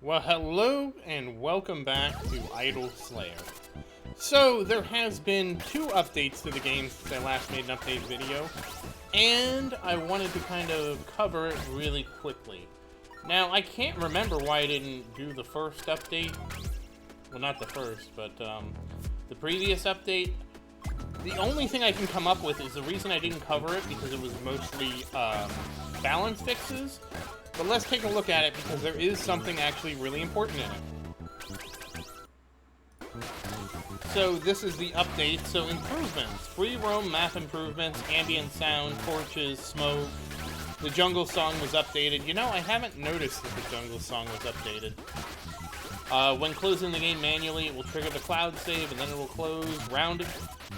Well, hello and welcome back to Idle Slayer. So, there has been 2 updates to the game since I last made an update video, and I wanted to kind of cover it really quickly. Now, I can't remember why I didn't do the first update. Well, not the first, but the previous update. The only thing I can come up with is the reason I didn't cover it because it was mostly balance fixes. But let's take a look at it because there is something actually really important in it. So this is the update. So improvements. Free roam map improvements, ambient sound, torches, smoke. The jungle song was updated. You know, I haven't noticed that the jungle song was updated. When closing the game manually, it will trigger the cloud save and then it will close. Rounding.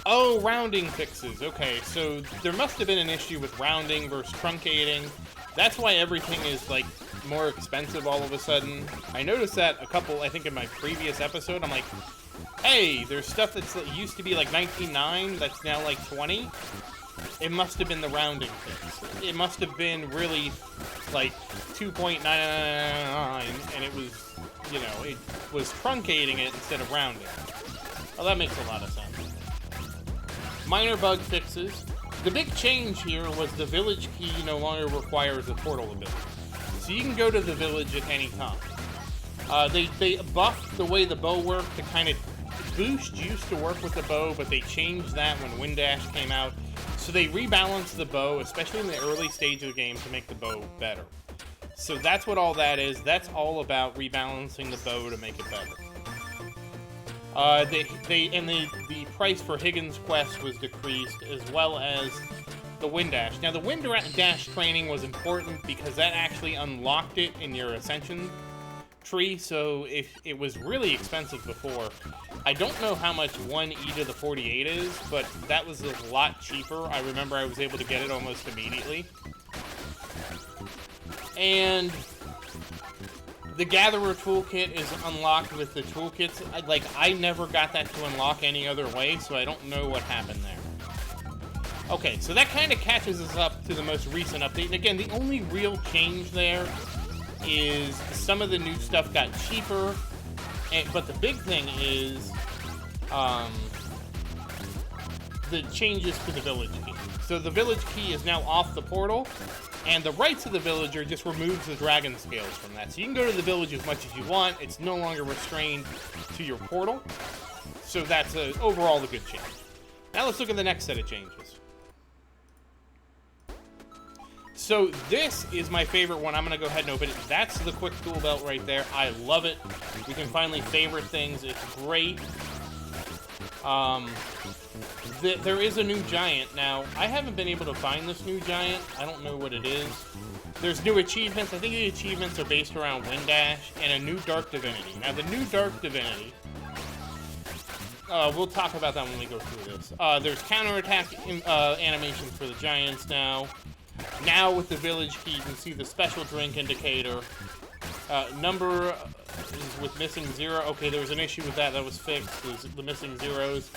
Oh, rounding fixes. Okay, so there must have been an issue with rounding versus truncating. That's why everything is, like, more expensive all of a sudden. I noticed that a couple, I think in my previous episode, I'm like, hey, there's stuff that's used to be like 19.9 that's now like 20. It must have been the rounding fix. It must have been really like 2.999, and it was, you know, it was truncating it instead of rounding. Well, that makes a lot of sense. Minor bug fixes. The big change here was the village key no longer requires a portal ability. So you can go to the village at any time. They buffed the way the bow worked to kind of... Boost used to work with the bow, but they changed that when Wind Dash came out. So they rebalanced the bow, especially in the early stage of the game, to make the bow better. So that's what all that is. That's all about rebalancing the bow to make it better. The price for Higgins' quest was decreased, as well as the Wind Dash. Now, the Wind Dash training was important because that actually unlocked it in your Ascension tree, so if it was really expensive before. I don't know how much 1 E to the 48 is, but that was a lot cheaper. I remember I was able to get it almost immediately. And the Gatherer toolkit is unlocked with the toolkits. I never got that to unlock any other way, so I don't know what happened there. Okay, so that kind of catches us up to the most recent update. And again, the only real change there is some of the new stuff got cheaper. But the big thing is the changes to the village key. So the village key is now off the portal. And the rights of the villager just removes the dragon scales from that. So you can go to the village as much as you want. It's no longer restrained to your portal. So that's overall the good change. Now let's look at the next set of changes. So this is my favorite one. I'm going to go ahead and open it. That's the quick tool belt right there. I love it. We can finally favorite things. It's great. There is a new giant. Now, I haven't been able to find this new giant. I don't know what it is. There's new achievements. I think the achievements are based around Wind Dash and a new Dark Divinity. Now, the new Dark Divinity, we'll talk about that when we go through this. There's counterattack animations for the giants now. Now, with the village key, you can see the special drink indicator. Number is with missing 0. Okay, there was an issue with that. That was fixed. There's the missing zeros.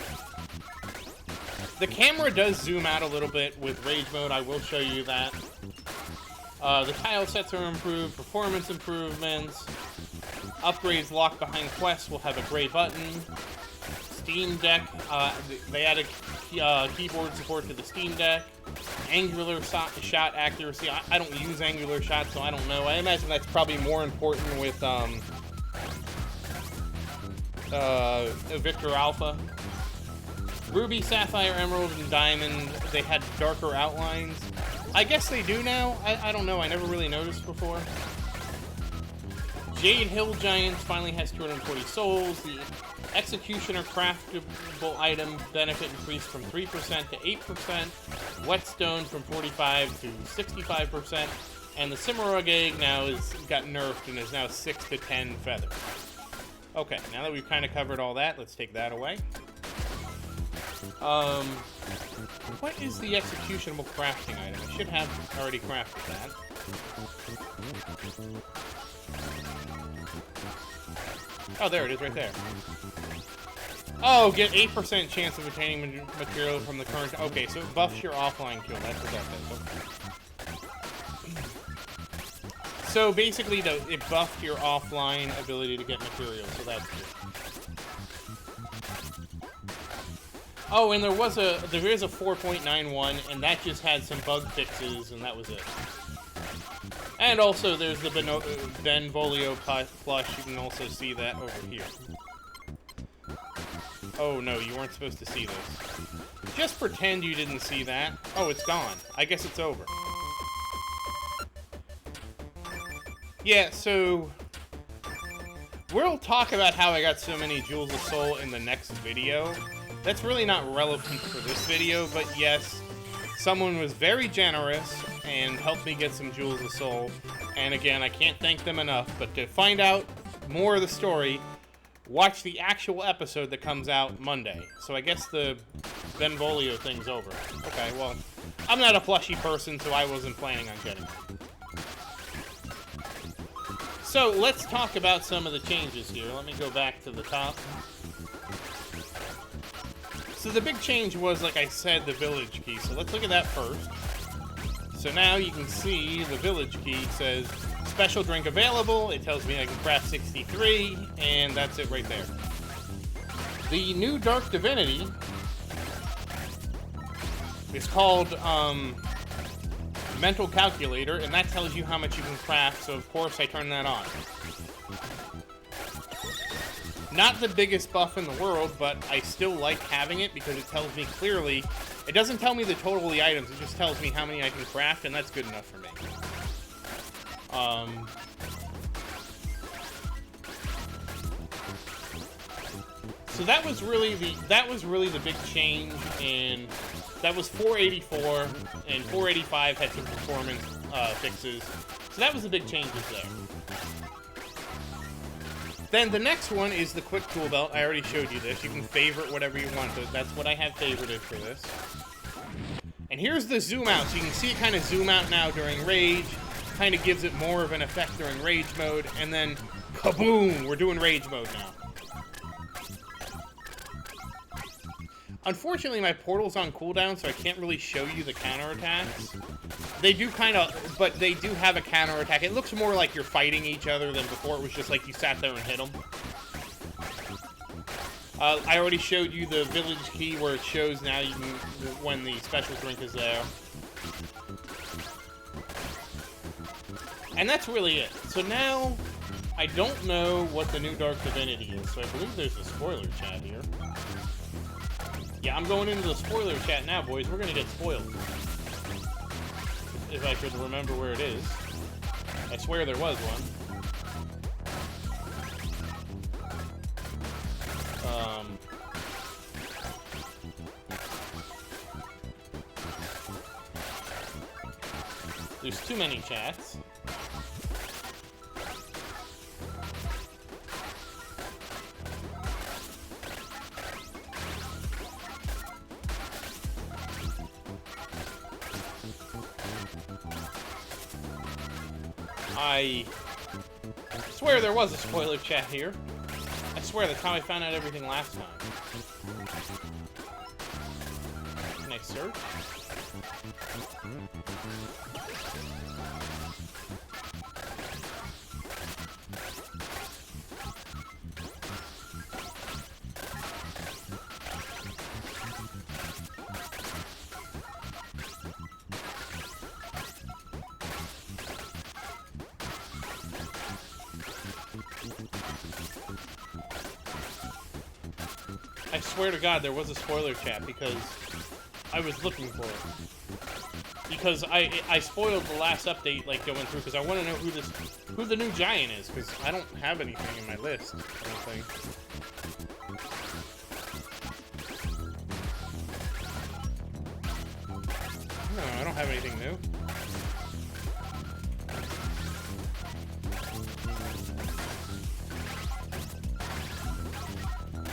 The camera does zoom out a little bit with Rage Mode. I will show you that. The tile sets are improved. Performance improvements. Upgrades locked behind quests will have a gray button. Steam Deck. They added keyboard support to the Steam Deck. Angular shot accuracy. I don't use angular shots, so I don't know. I imagine that's probably more important with Victor Alpha. Ruby, Sapphire, Emerald, and Diamond, they had darker outlines. I guess they do now. I don't know. I never really noticed before. Jade Hill Giants finally has 240 souls. The Executioner craftable item benefit increased from 3% to 8%. Whetstone from 45 to 65%. And the Cimarug egg now got nerfed and is now 6 to 10 feathers. Okay, now that we've kind of covered all that, let's take that away. What is the executionable crafting item? I should have already crafted that. Oh, there it is right there. Oh, get 8% chance of obtaining material from the current... Okay, so it buffs your offline kill. That's what that does. Okay. So basically, it buffed your offline ability to get materials, so that's good. Oh, and there is a 4.91, and that just had some bug fixes, and that was it. And also, there's the Benvolio plush. You can also see that over here. Oh no, you weren't supposed to see this. Just pretend you didn't see that. Oh, it's gone. I guess it's over. Yeah, so we'll talk about how I got so many Jewels of Soul in the next video. That's really not relevant for this video, but yes, someone was very generous and helped me get some Jewels of Soul. And again, I can't thank them enough, but to find out more of the story, watch the actual episode that comes out Monday. So I guess the Benvolio thing's over. Okay, well, I'm not a plushy person, so I wasn't planning on getting it. So let's talk about some of the changes here. Let me go back to the top. So the big change was, like I said, the village key. So let's look at that first. So now you can see the village key says special drink available. It tells me I can craft 63, and that's it right there. The new Dark Divinity is called Mental Calculator, and that tells you how much you can craft, so of course I turn that on. Not the biggest buff in the world, but I still like having it because it tells me clearly. It doesn't tell me the total of the items, it just tells me how many I can craft, and that's good enough for me. So that was really the big change, and that was 484, and 485 had some performance fixes. So that was the big changes there. Then the next one is the quick tool belt. I already showed you this. You can favorite whatever you want. So that's what I have favorited for this. And here's the zoom out. So you can see it kind of zoom out now during rage. Kind of gives it more of an effect during rage mode. And then kaboom! We're doing rage mode now. Unfortunately, my portal's on cooldown, so I can't really show you the counterattacks. They do kind of, but they do have a counterattack. It looks more like you're fighting each other than before it was just like you sat there and hit them. I already showed you the village key where it shows now you can, when the special drink is there. And that's really it. So now, I don't know what the new Dark Divinity is, so I believe there's a spoiler chat here. Yeah, I'm going into the spoiler chat now, boys. We're gonna get spoiled. If I could remember where it is. I swear there was one. There's too many chats. I swear there was a spoiler chat here. I swear that's how I found out everything last time. Can I search? I swear to God, there was a spoiler chat because I was looking for it. Because I spoiled the last update, like going through, because I want to know who the new giant is, because I don't have anything in my list. I don't think. No, I don't have anything new.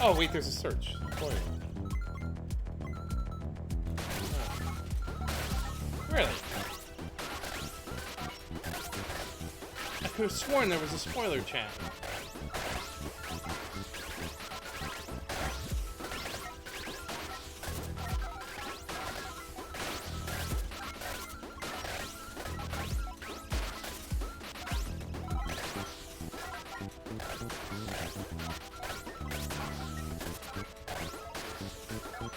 Oh, wait, there's a search. Boy. Oh. Really? I could have sworn there was a spoiler chat.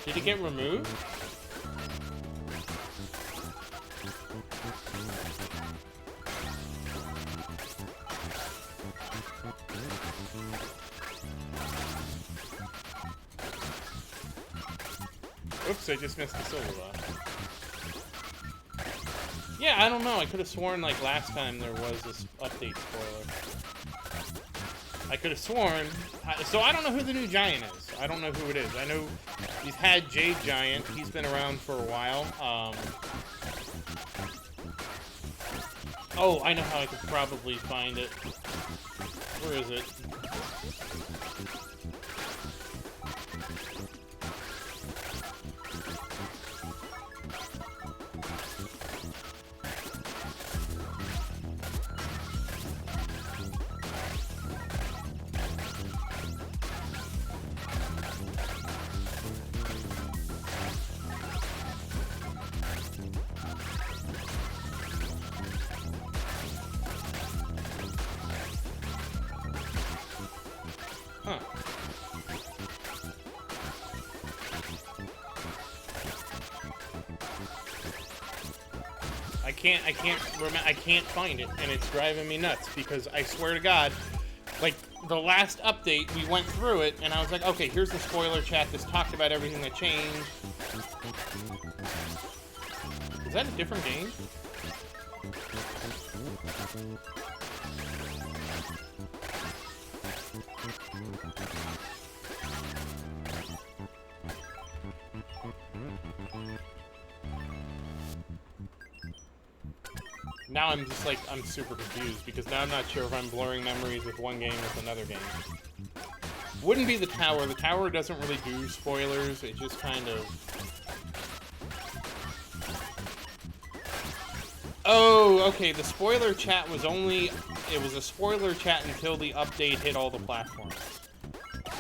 Did it get removed? Oops, I just missed the silver box. Yeah, I don't know. I could have sworn, like, last time there was this update spoiler. I could have sworn... So I don't know who the new Giant is. I don't know who it is. I know he's had Jade Giant. He's been around for a while. Oh, I know how I could probably find it. Where is it? Huh. I can't find it, and it's driving me nuts, because I swear to God, like, the last update, we went through it, and I was like, okay, here's the spoiler chat, this talked about everything that changed. Is that a different game? Now I'm just like, I'm super confused, because now I'm not sure if I'm blurring memories with one game with another game. Wouldn't be the tower. The tower doesn't really do spoilers, it just kind of... Oh, okay, the spoiler chat was only... It was a spoiler chat until the update hit all the platforms.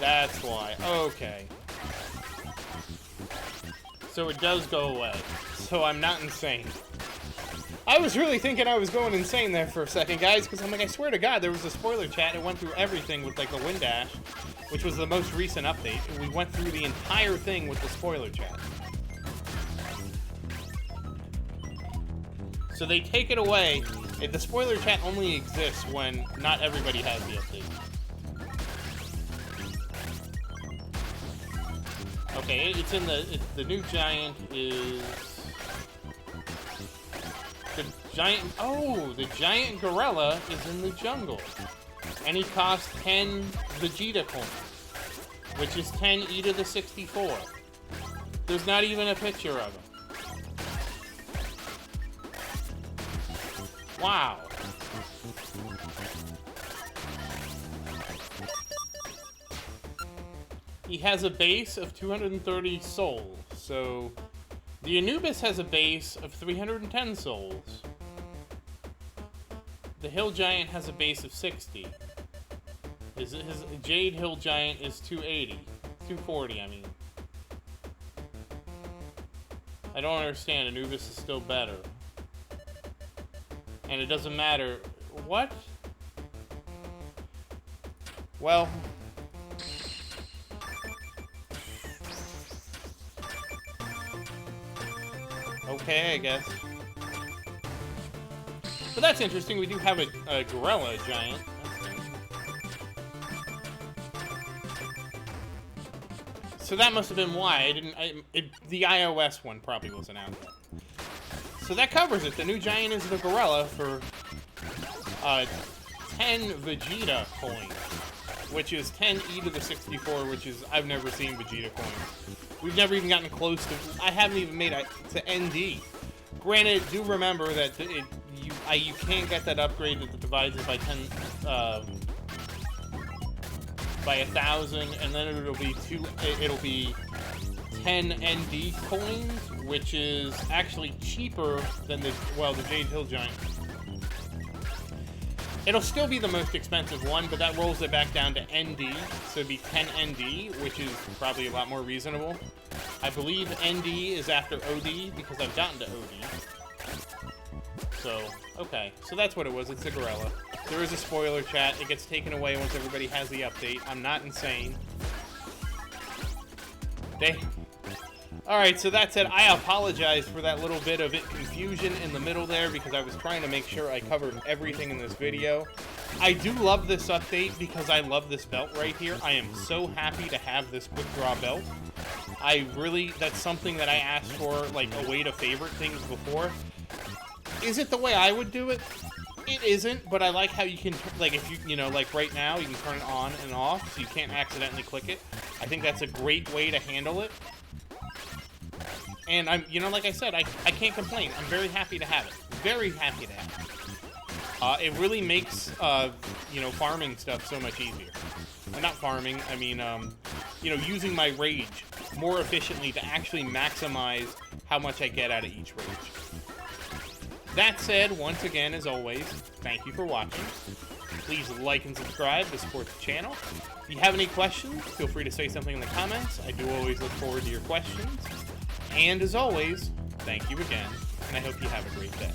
That's why. Okay. So it does go away. So I'm not insane. I was really thinking I was going insane there for a second, guys, because I'm like, I swear to God, there was a spoiler chat. It went through everything with, like, the Wind Dash, which was the most recent update. And we went through the entire thing with the spoiler chat. So they take it away. The spoiler chat only exists when not everybody has the update. Okay, it's in the new Giant is... The Giant... Oh, the Giant Gorilla is in the jungle. And he costs 10 Vegeta coins, which is 10 E to the 64. There's not even a picture of him. Wow. He has a base of 230 souls, so the Anubis has a base of 310 souls. The Hill Giant has a base of 60. His Jade Hill Giant is 280. 240, I mean. I don't understand. Anubis is still better. And it doesn't matter. What? Well... Okay, I guess. But that's interesting. We do have a Gorilla Giant. So that must have been why the iOS one probably wasn't out yet. So that covers it. The new Giant is the Gorilla for 10 Vegeta coins, which is 10 E to the 64, which is, I've never seen Vegeta coins. We've never even gotten close to, I haven't even made it to ND. Granted, do remember that you can't get that upgrade that divides it by 10, by 1,000, and then it'll be 10 ND coins, which is actually cheaper than the Jade Hill Giant. It'll still be the most expensive one, but that rolls it back down to ND, so it'd be 10 ND, which is probably a lot more reasonable. I believe ND is after OD, because I've gotten to OD. So, okay. So that's what it was. It's a Gorilla. There is a spoiler, chat. It gets taken away once everybody has the update. I'm not insane. Alright, so that said, I apologize for that little bit of confusion in the middle there because I was trying to make sure I covered everything in this video. I do love this update because I love this belt right here. I am so happy to have this quick draw belt. That's something that I asked for, like, a way to favorite things before. Is it the way I would do it? It isn't, but I like how you can, like, if you know, like right now, you can turn it on and off, so you can't accidentally click it. I think that's a great way to handle it. And I'm, you know, like I said, I can't complain. I'm very happy to have it. Very happy to have it. It really makes, you know, farming stuff so much easier. Not farming, I mean, you know, using my rage more efficiently to actually maximize how much I get out of each rage. That said, once again, as always, thank you for watching. Please like and subscribe to support the channel. If you have any questions, feel free to say something in the comments. I do always look forward to your questions. And as always, thank you again, and I hope you have a great day.